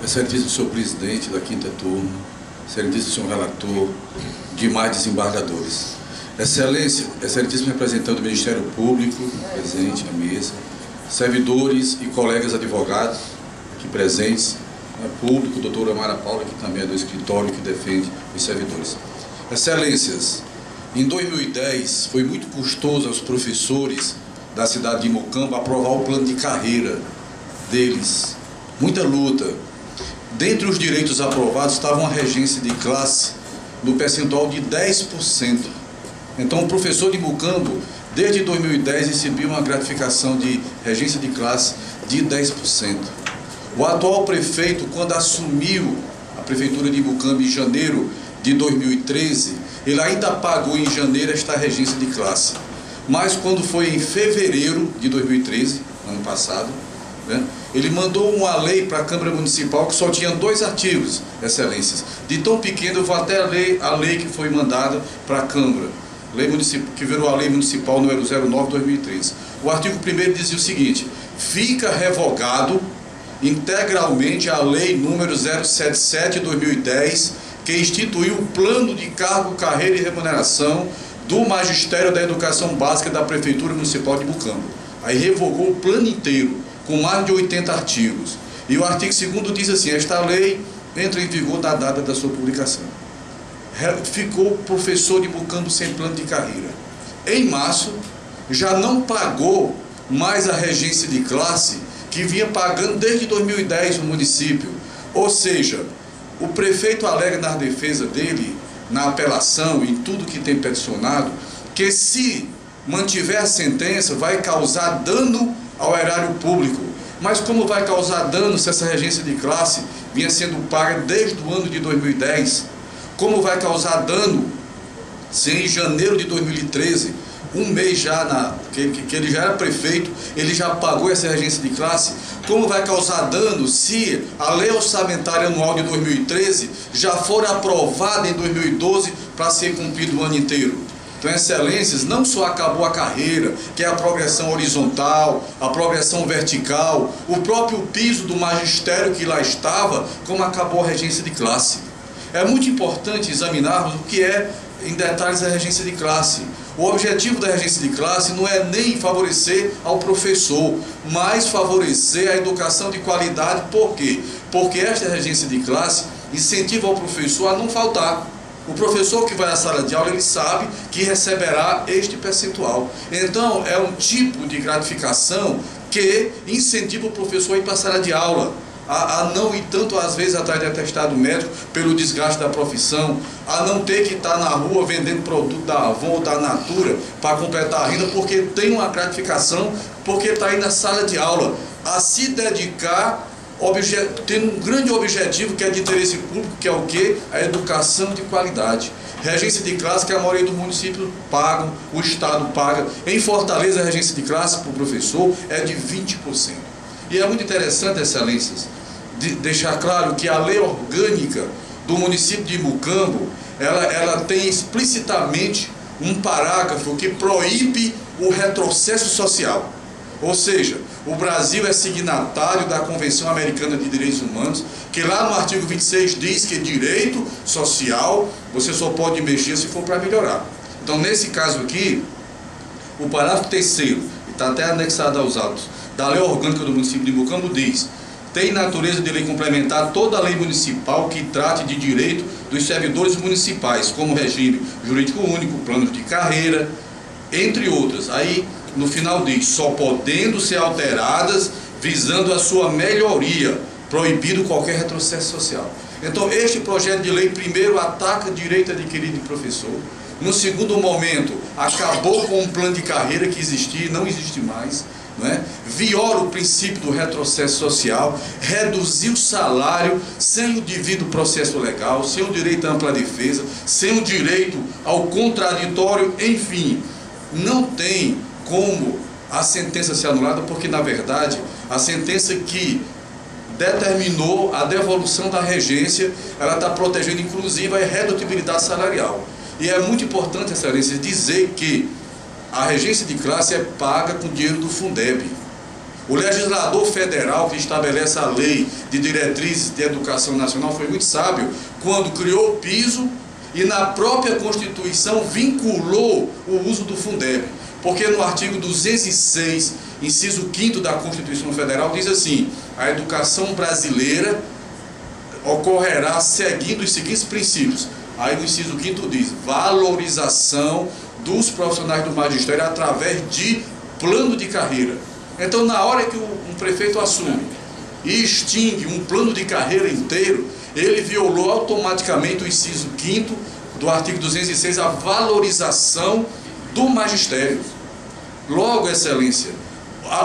excelentíssimo senhor presidente da quinta turma, excelentíssimo senhor relator, demais desembargadores, excelentíssimo representante do Ministério Público, presente na mesa, servidores e colegas advogados aqui presentes, público, doutora Mara Paula, que também é do escritório que defende os servidores. Excelências, em 2010 foi muito custoso aos professores da cidade de Mocambo aprovar o plano de carreira deles. Muita luta. Dentre os direitos aprovados estava uma regência de classe no percentual de 10%. Então o professor de Mocambo, desde 2010, recebia uma gratificação de regência de classe de 10%. O atual prefeito, quando assumiu a prefeitura de Mocambo em janeiro de 2013, ele ainda pagou em janeiro esta regência de classe. Mas quando foi em fevereiro de 2013, ano passado, ele mandou uma lei para a Câmara Municipal que só tinha 2 artigos, excelências. De tão pequeno, eu vou até ler a lei que foi mandada para a Câmara, que virou a Lei Municipal número 09/2013. O artigo 1º dizia o seguinte: fica revogado integralmente a Lei número 077/2010, que instituiu o plano de cargo, carreira e remuneração do Magistério da Educação Básica da Prefeitura Municipal de Mocambo. Aí revogou o plano inteiro, com mais de 80 artigos. E o artigo 2º diz assim: esta lei entra em vigor na data da sua publicação. Ficou o professor de Mocambo sem plano de carreira. Em março, já não pagou mais a regência de classe que vinha pagando desde 2010 no município. Ou seja, o prefeito alega na defesa dele, na apelação, em tudo que tem peticionado, que se mantiver a sentença vai causar dano ao erário público. Mas como vai causar dano se essa regência de classe vinha sendo paga desde o ano de 2010? Como vai causar dano se em janeiro de 2013, um mês já que ele já era prefeito, ele já pagou essa regência de classe? Como vai causar dano se a lei orçamentária anual de 2013 já for aprovada em 2012 para ser cumprido o ano inteiro? Então, excelências, não só acabou a carreira, que é a progressão horizontal, a progressão vertical, o próprio piso do magistério que lá estava, como acabou a regência de classe. É muito importante examinarmos o que é, em detalhes, a regência de classe. O objetivo da regência de classe não é nem favorecer ao professor, mas favorecer a educação de qualidade. Por quê? Porque esta regência de classe incentiva o professor a não faltar. O professor que vai à sala de aula, ele sabe que receberá este percentual. Então, é um tipo de gratificação que incentiva o professor a ir para a sala de aula, a não ir tanto, às vezes, atrás de atestado médico pelo desgaste da profissão, a não ter que estar na rua vendendo produto da Avon ou da Natura para completar a renda, porque tem uma gratificação, porque está aí na sala de aula, a se dedicar, tendo um grande objetivo que é de interesse público, que é o quê? A educação de qualidade. Regência de classe que a maioria do município paga, o Estado paga. Em Fortaleza, a regência de classe para o professor é de 20%. E é muito interessante, excelências, deixar claro que a lei orgânica do município de Mocambo, ela tem explicitamente um parágrafo que proíbe o retrocesso social. Ou seja, o Brasil é signatário da Convenção Americana de Direitos Humanos, que lá no artigo 26 diz que direito social você só pode mexer se for para melhorar. Então, nesse caso aqui, o parágrafo 3º, que está até anexado aos autos, da lei orgânica do município de Mocambo diz: tem natureza de lei complementar toda a lei municipal que trate de direito dos servidores municipais, como regime jurídico único, planos de carreira, entre outras. Aí, no final diz: só podendo ser alteradas visando a sua melhoria, proibido qualquer retrocesso social. Então, este projeto de lei, primeiro, ataca direito adquirido de professor. No segundo momento, acabou com um plano de carreira que existia e não existe mais. Viola o princípio do retrocesso social, reduziu o salário sem o devido processo legal, sem o direito à ampla defesa, sem o direito ao contraditório, enfim, não tem como a sentença ser anulada, porque na verdade a sentença que determinou a devolução da regência, ela está protegendo inclusive a redutibilidade salarial. E é muito importante, excelência, dizer que a regência de classe é paga com dinheiro do Fundeb. O legislador federal que estabelece a lei de diretrizes de educação nacional foi muito sábio quando criou o piso e na própria Constituição vinculou o uso do Fundeb. Porque no artigo 206, inciso 5º da Constituição Federal, diz assim: a educação brasileira ocorrerá seguindo os seguintes princípios. Aí no inciso 5º diz: valorização dos profissionais do magistério através de plano de carreira. Então, na hora que um prefeito assume e extingue um plano de carreira inteiro, ele violou automaticamente o inciso 5º do artigo 206, a valorização do magistério. Logo, Excelência,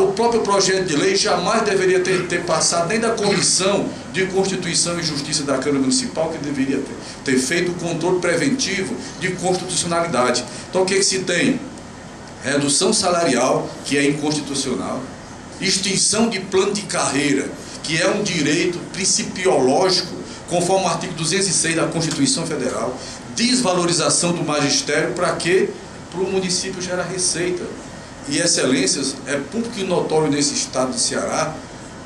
o próprio projeto de lei jamais deveria ter passado nem da Comissão de Constituição e Justiça da Câmara Municipal, que deveria ter feito o controle preventivo de constitucionalidade. Então, o que se tem? Redução salarial, que é inconstitucional, extinção de plano de carreira, que é um direito principiológico, conforme o artigo 206 da Constituição Federal, desvalorização do magistério, para quê? Para o município gerar receita. E, Excelências, é público e notório nesse estado de Ceará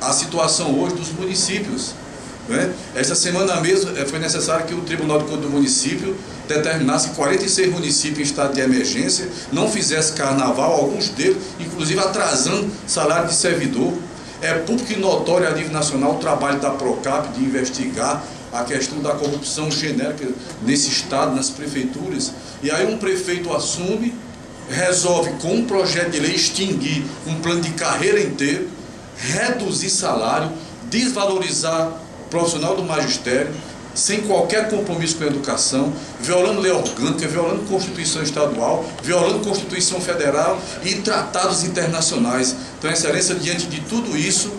a situação hoje dos municípios. Né? Esta semana mesmo foi necessário que o Tribunal de Contas do município determinasse 46 municípios em estado de emergência, não fizesse carnaval, alguns deles, inclusive atrasando salário de servidor. É público e notório a nível nacional o trabalho da Procap de investigar a questão da corrupção genérica nesse estado, nas prefeituras. E aí um prefeito assume, resolve com um projeto de lei extinguir um plano de carreira inteiro, reduzir salário, desvalorizar o profissional do magistério, sem qualquer compromisso com a educação, violando lei orgânica, violando Constituição Estadual, violando Constituição Federal e tratados internacionais. Então, Excelência, diante de tudo isso,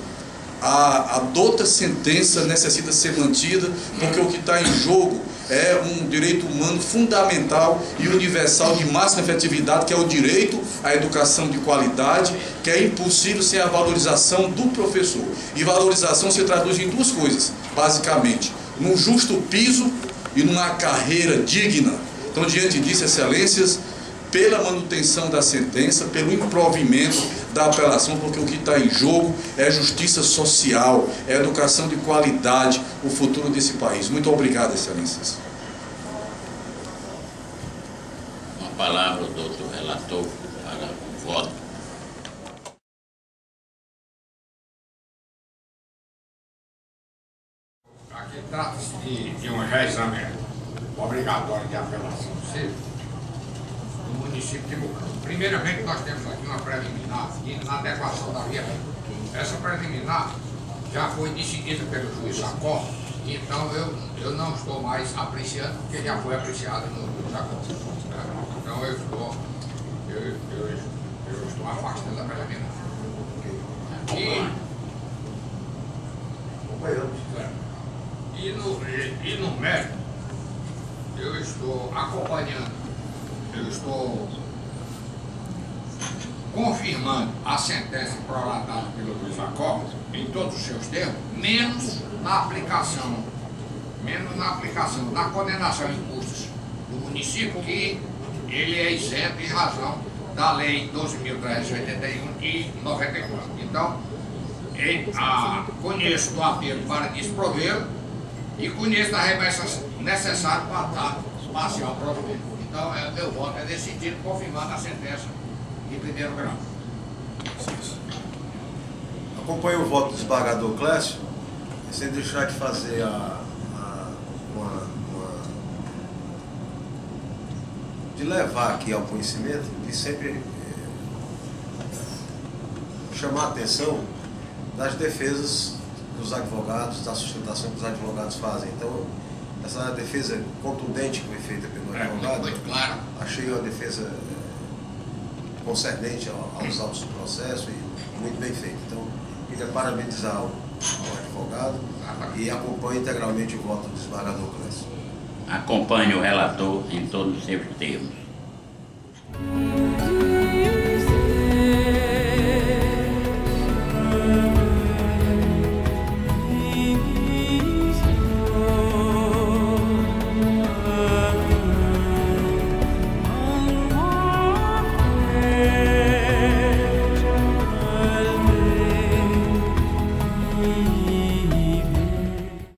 a douta sentença necessita ser mantida, porque o que está em jogo é um direito humano fundamental e universal de máxima efetividade, que é o direito à educação de qualidade, que é impossível sem a valorização do professor. E valorização se traduz em duas coisas, basicamente: num justo piso e numa carreira digna. Então, diante disso, Excelências, pela manutenção da sentença, pelo improvimento da apelação, porque o que está em jogo é justiça social, é educação de qualidade, o futuro desse país. Muito obrigado, Excelências. Uma palavra, doutor relator, para o voto. Aqui trata-se de um reexame obrigatório de apelação civil no município de Bucão. Primeiramente, nós temos aqui uma preliminar na adequação da via. Essa preliminar já foi decidida pelo juiz Sacó, então eu não estou mais apreciando, porque já foi apreciado no juiz Sacó. Então eu estou afastando a preliminar. E no mérito, eu estou acompanhando, eu estou confirmando a sentença prolatada pelo juiz Sacó em todos os seus termos, menos na aplicação da condenação em custos do município, que ele é isento em razão da lei 12.381 de 94. Então, conheço do apelo para desprovê-lo e conheço da remessa necessária para dar parcial provimento. Então, meu voto é decidido confirmando a sentença de primeiro grau. Acompanho o voto do desembargador Clécio, sem deixar de fazer de levar aqui ao conhecimento e sempre chamar a atenção das defesas dos advogados, da sustentação que os advogados fazem. Então, essa defesa contundente que foi feita pelo advogado, muito claro. Achei uma defesa concernente aos autos do processo e muito bem feita. Então, queria parabenizar o advogado e acompanho integralmente o voto do desembargador Clécio. Acompanhe o relator em todos os seus termos.